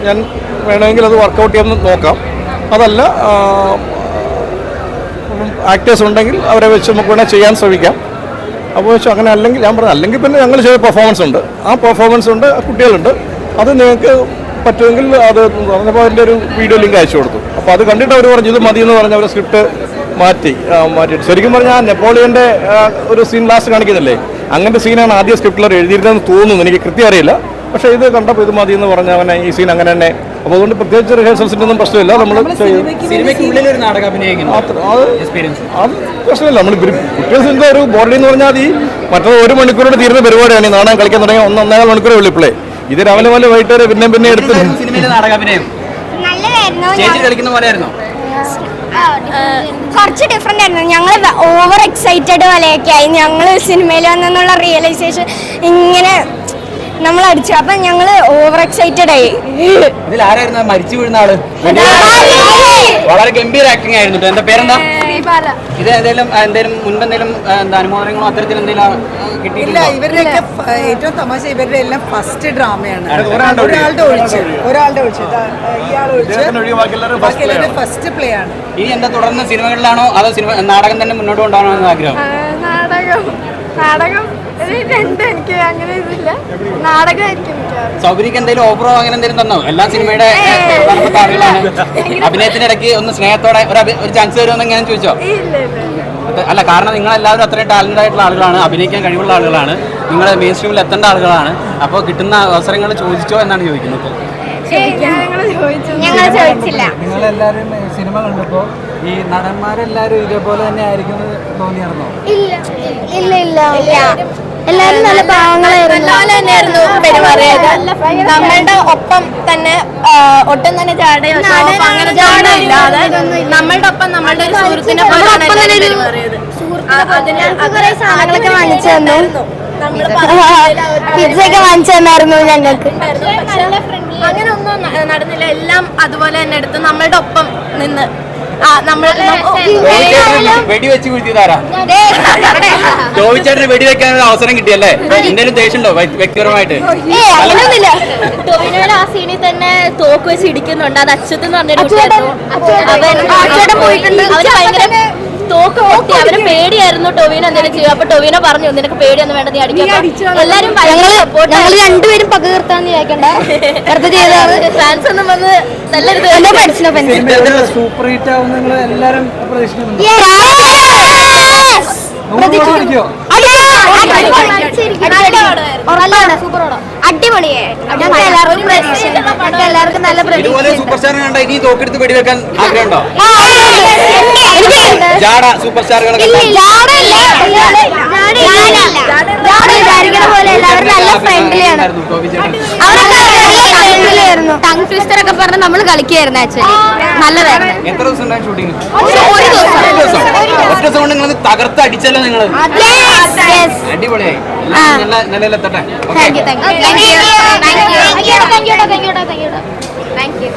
ഞാൻ വേണമെങ്കിൽ അത് വർക്കൗട്ട് ചെയ്യാൻ നോക്കാം. അതല്ല ആക്ടേഴ്സ് ഉണ്ടെങ്കിൽ അവരെ വെച്ച് നമുക്ക് വേണമെങ്കിൽ ചെയ്യാൻ ശ്രമിക്കാം. അപ്പോൾ വെച്ചാൽ അങ്ങനെ അല്ലെങ്കിൽ ഞാൻ പറഞ്ഞു അല്ലെങ്കിൽ പിന്നെ ഞങ്ങൾ ചെയ്ത പെർഫോമൻസ് ഉണ്ട്, ആ പെർഫോമൻസ് ഉണ്ട്, കുട്ടികളുണ്ട്, അത് നിങ്ങൾക്ക് പറ്റുമെങ്കിൽ അത് പറഞ്ഞപ്പോൾ അതിൻ്റെ ഒരു വീഡിയോ ലിങ്ക് അയച്ചു കൊടുത്തു. അപ്പോൾ അത് കണ്ടിട്ട് അവർ പറഞ്ഞു ഇത് മതി എന്ന് പറഞ്ഞ് അവർ സ്ക്രിപ്റ്റ് മാറ്റിയിട്ട് ശരിക്കും പറഞ്ഞാൽ നെപ്പോളിയൻ്റെ ഒരു സീൻ ലാസ്റ്റ് കാണിക്കുന്നില്ലേ, അങ്ങനത്തെ സീനാണ് ആദ്യം സ്ക്രിപ്റ്റിൽ എഴുതിയിരുന്നതെന്ന് തോന്നുന്നു, എനിക്ക് കൃത്യം അറിയില്ല. പക്ഷേ ഇത് കണ്ടപ്പോൾ ഇത് മതി എന്ന് പറഞ്ഞാൽ അവനെ ഈ സീൻ അങ്ങനെ തന്നെ. അപ്പോൾ അതുകൊണ്ട് പ്രത്യേകിച്ച് റിഹേഴ്സൽസിൻ്റെ ഒന്നും പ്രശ്നമില്ല, നമ്മൾ അത് പ്രശ്നമില്ല. നമ്മൾ കുട്ടികൾസിൻ്റെ ഒരു ബോർഡിൽ എന്ന് പറഞ്ഞാൽ ഈ മറ്റൊരു 1 മണിക്കൂറോട് തീരുന്ന പരിപാടിയാണ്. ഈ നാടകം കളിക്കാൻ തുടങ്ങിയ 1.5 മണിക്കൂർ വിളിപ്പിളേ, ഇത് രാവിലെ പോലെ വൈകിട്ട് പിന്നെ എടുത്ത് കുറച്ച് ഡിഫറെന്റ് ആയിരുന്നു. ഞങ്ങൾ ഓവർ എക്സൈറ്റഡ് പോലെയൊക്കെ ആയി. ഞങ്ങൾ സിനിമയിൽ വന്നുള്ള റിയലൈസേഷൻ ഇങ്ങനെ നമ്മൾ അടിച്ചു. അപ്പൊ ഞങ്ങള് ഓവർ എക്സൈറ്റഡ് ആയി. മരിച്ചു വീഴുന്ന ആള് വളരെ ഗംഭീര ആക്ടിംഗ് ആയിരുന്നു. എന്താ പേരെന്താ? ഇത് എന്തെങ്കിലും മുൻപെന്തെങ്കിലും അനുമോദനങ്ങളോ അത്തരത്തിൽ എന്തെങ്കിലും കിട്ടിയിട്ടില്ല? ഇവരുടെയൊക്കെ ഏറ്റവും തമാശ ഇവരുടെ എല്ലാം ഫസ്റ്റ് ഡ്രാമയാണ്. ഒരാളുടെ ഒഴിച്ച് ഇയാൾ ഫസ്റ്റ് പ്ലേ ആണ്. ഇനി എന്താ തുടർന്ന് സിനിമകളിലാണോ അതോ നാടകം തന്നെ മുന്നോട്ട് കൊണ്ടുപോകണമെന്ന് ആഗ്രഹം? നാടകം എനിക്ക് അങ്ങനെ ഇതില്ല, നാടകമായിരിക്കും. സൗകര്യക്ക് എന്തെങ്കിലും ഓഫറോ അങ്ങനെ എന്തെങ്കിലും തന്നോ? എല്ലാ സിനിമയുടെ പ്രധാനപ്പെട്ട ആളുകളാണ്. അഭിനയത്തിനിടയ്ക്ക് ഒന്ന് സ്നേഹത്തോടെ ഒരു ചാൻസ് തരുമെന്ന് ഞാൻ ചോദിച്ചോ? അല്ല, കാരണം നിങ്ങളെല്ലാവരും അത്രയും ടാലന്റഡ് ആയിട്ടുള്ള ആളുകളാണ്, അഭിനയിക്കാൻ കഴിവുള്ള ആളുകളാണ്, നിങ്ങൾ മെയിൻ സ്ട്രീമിൽ എത്തേണ്ട ആളുകളാണ്. അപ്പോൾ കിട്ടുന്ന അവസരങ്ങൾ ചോദിച്ചോ എന്നാണ് ചോദിക്കുന്നത്. നിങ്ങളെല്ലാവരും സിനിമ കണ്ടപ്പോൾ ഈ നടന്മാരെല്ലാവരും ഇതേപോലെ തന്നെ ആയിരിക്കും തോന്നിയായിരുന്നോ? എല്ലാവരും നല്ല പാവങ്ങളായിരുന്നു പെരുമാറിയത്. നമ്മളുടെ ഒപ്പം തന്നെ ഒട്ടും തന്നെ ജാടയോ അങ്ങനെ ജാടോ ഇല്ലാതെ നമ്മളുടെ ഒപ്പം നമ്മളുടെ ഒരു സുഹൃത്തിനെ പോലെയാണ് പെരുമാറിയത്. കുറെ സാധനങ്ങളൊക്കെ വാങ്ങിച്ചു തന്നു, പിസ്സയൊക്കെ വാങ്ങിച്ചു തന്നായിരുന്നു ഞങ്ങൾക്ക്. അങ്ങനെ ഒന്നും നടന്നില്ല, എല്ലാം അതുപോലെ തന്നെ എടുത്ത് നമ്മളുടെ ഒപ്പം നിന്ന് വെടിവെച്ച് വീഴ്ത്തിയതാരാ? ടോവിച്ചേട്ടന് വെടിവെക്കാനുള്ള അവസരം കിട്ടിയല്ലേ? എന്തെങ്കിലും ദേഷ്യമുണ്ടോ വ്യക്തിപരമായിട്ട്? ടോവിനോട് ആ സീനിൽ തന്നെ തോക്ക് വെച്ച് ഇടിക്കുന്നുണ്ട്. അത് അച്ഛത്ത് എന്ന് പറഞ്ഞൊരു ഭയങ്കര തോക്ക് പൊട്ടി അവന് പേടിയായിരുന്നു ടൊവിനോ എന്തെങ്കിലും ചെയ്യും. അപ്പൊ ടൊവിനോ പറഞ്ഞു നിനക്ക് പേടിയൊന്നും വേണ്ട, നീ അടിക്കാം. എല്ലാരും ഞങ്ങൾ രണ്ടുപേരും പക തീർത്താന്ന് വിചാരിക്കണ്ട, ഫാൻസ് ഒന്നും വന്ന് നല്ല സൂപ്പർ ഹിറ്റ് ആവുന്ന എല്ലാരും എല്ലാവർക്കും നല്ല ഇതുപോലെ സൂപ്പർ സ്റ്റാർ കണ്ട ഇനി തോക്കെടുത്ത് വെടിവെക്കാൻ ആഗ്രഹമുണ്ടോ? ജാട സൂപ്പർ സ്റ്റാറുകളൊക്കെ ടങ് ട്വിസ്റ്റർ ഒക്കെ പറഞ്ഞ് നമ്മൾ കളിക്കുകയായിരുന്നു. ആക്ച്വലി നല്ലതായിരുന്നു. എത്ര ദിവസം ഷൂട്ടിംഗ്? ഒറ്റ ദിവസം കൊണ്ട് നിങ്ങൾ തകർത്ത് അടിച്ചല്ലോ നിങ്ങൾ. അടിപൊളിയായി. നല്ല നിലയിലെത്തട്ടെ. Thank you.